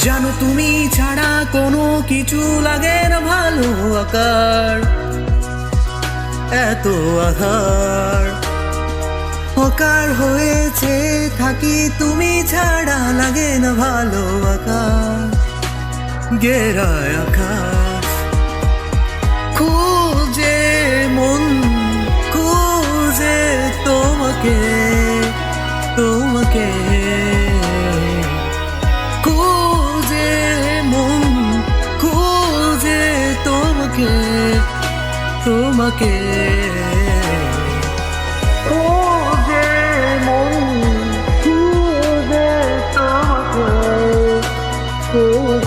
জানো তুমি ছাড়া কোনো কিছু লাগে না ভালো, আকার এত আধার অকার হয়েছে থাকি, তুমি ছাড়া লাগে না ভালো, আকার গেরায় আকাশ খুঁজে মন খুঁজে তোমাকে, তোমাকে খুঁজে মন খুঁজে তোমাকে, তোমাকে খুঁজে মন খুঁজে তোমাকে, খুঁজে